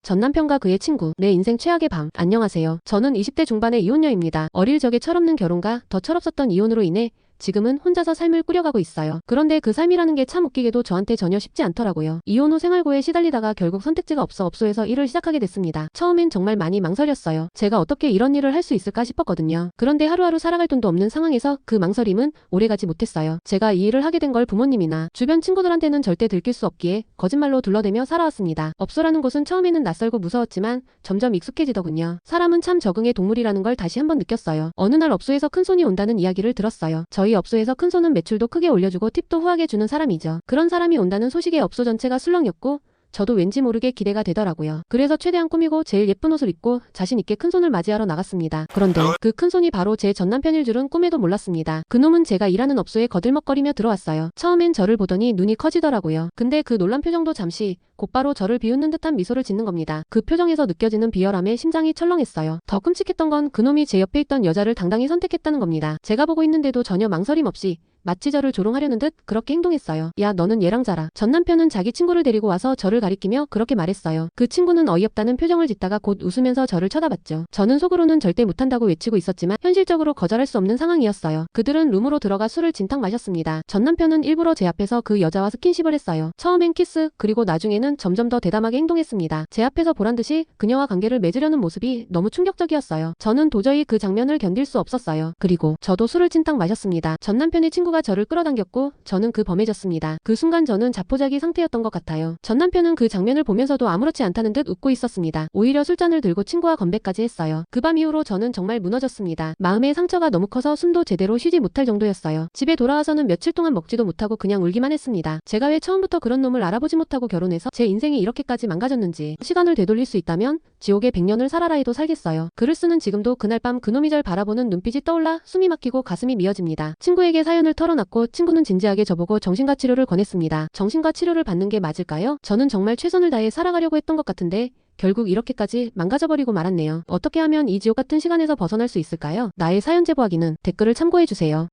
전 남편과 그의 친구, 내 인생 최악의 밤. 안녕하세요. 저는 20대 중반의 이혼녀입니다. 어릴 적에 철없는 결혼과 더 철없었던 이혼으로 인해 지금은 혼자서 삶을 꾸려가고 있어요. 그런데 그 삶이라는 게 참 웃기게도 저한테 전혀 쉽지 않더라고요. 이혼 후 생활고에 시달리다가 결국 선택지가 없어 업소에서 일을 시작하게 됐습니다. 처음엔 정말 많이 망설였어요. 제가 어떻게 이런 일을 할 수 있을까 싶었거든요. 그런데 하루하루 살아갈 돈도 없는 상황에서 그 망설임은 오래가지 못했어요. 제가 이 일을 하게 된 걸 부모님이나 주변 친구들한테는 절대 들킬 수 없기에 거짓말로 둘러대며 살아왔습니다. 업소라는 곳은 처음에는 낯설고 무서웠지만 점점 익숙해지더군요. 사람은 참 적응의 동물이라는 걸 다시 한번 느꼈어요. 어느 날 업소에서 큰손이 온다는 이야기를 들었어요. 저희 업소에서 큰손은 매출도 크게 올려주고 팁도 후하게 주는 사람이죠. 그런 사람이 온다는 소식에 업소 전체가 술렁였고 저도 왠지 모르게 기대가 되더라고요. 그래서 최대한 꾸미고 제일 예쁜 옷을 입고 자신있게 큰손을 맞이하러 나갔습니다. 그런데 그 큰손이 바로 제 전남편일 줄은 꿈에도 몰랐습니다. 그놈은 제가 일하는 업소에 거들먹거리며 들어왔어요. 처음엔 저를 보더니 눈이 커지더라고요. 근데 그 놀란 표정도 잠시 곧바로 저를 비웃는 듯한 미소를 짓는 겁니다. 그 표정에서 느껴지는 비열함에 심장이 철렁했어요. 더 끔찍했던 건 그놈이 제 옆에 있던 여자를 당당히 선택했다는 겁니다. 제가 보고 있는데도 전혀 망설임 없이 마치 저를 조롱하려는 듯 그렇게 행동했어요. 야, 너는 얘랑 자라. 전 남편은 자기 친구를 데리고 와서 저를 가리키며 그렇게 말했어요. 그 친구는 어이없다는 표정을 짓다가 곧 웃으면서 저를 쳐다봤죠. 저는 속으로는 절대 못한다고 외치고 있었지만 현실적으로 거절할 수 없는 상황이었어요. 그들은 룸으로 들어가 술을 진탕 마셨습니다. 전 남편은 일부러 제 앞에서 그 여자와 스킨십을 했어요. 처음엔 키스, 그리고 나중에는 점점 더 대담하게 행동했습니다. 제 앞에서 보란듯이 그녀와 관계를 맺으려는 모습이 너무 충격적이었어요. 저는 도저히 그 장면을 견딜 수 없었어요. 그리고 저도 술을 진탕 마셨습니다. 전 남편의 친구가 저를 끌어당겼고 저는 그 범해졌습니다. 그 순간 저는 자포자기 상태였던 것 같아요. 전 남편은 그 장면을 보면서도 아무렇지 않다는 듯 웃고 있었습니다. 오히려 술잔을 들고 친구와 건배까지 했어요. 그 밤 이후로 저는 정말 무너졌습니다. 마음의 상처가 너무 커서 숨도 제대로 쉬지 못할 정도였어요. 집에 돌아와서는 며칠 동안 먹지도 못하고 그냥 울기만 했습니다. 제가 왜 처음부터 그런 놈을 알아보지 못하고 결혼해서 제 인생이 이렇게까지 망가졌는지. 시간을 되돌릴 수 있다면 지옥의 100년을 살아라 해도 살겠어요. 글을 쓰는 지금도 그날 밤 그놈이 절 바라보는 눈빛이 떠올라 숨이 막히고 가슴이 미어집니다. 친구에게 사연을 털어놨고 친구는 진지하게 저보고 정신과 치료를 권했습니다. 정신과 치료를 받는 게 맞을까요? 저는 정말 최선을 다해 살아가려고 했던 것 같은데 결국 이렇게까지 망가져버리고 말았네요. 어떻게 하면 이 지옥 같은 시간에서 벗어날 수 있을까요? 나의 사연 제보하기는 댓글을 참고해주세요.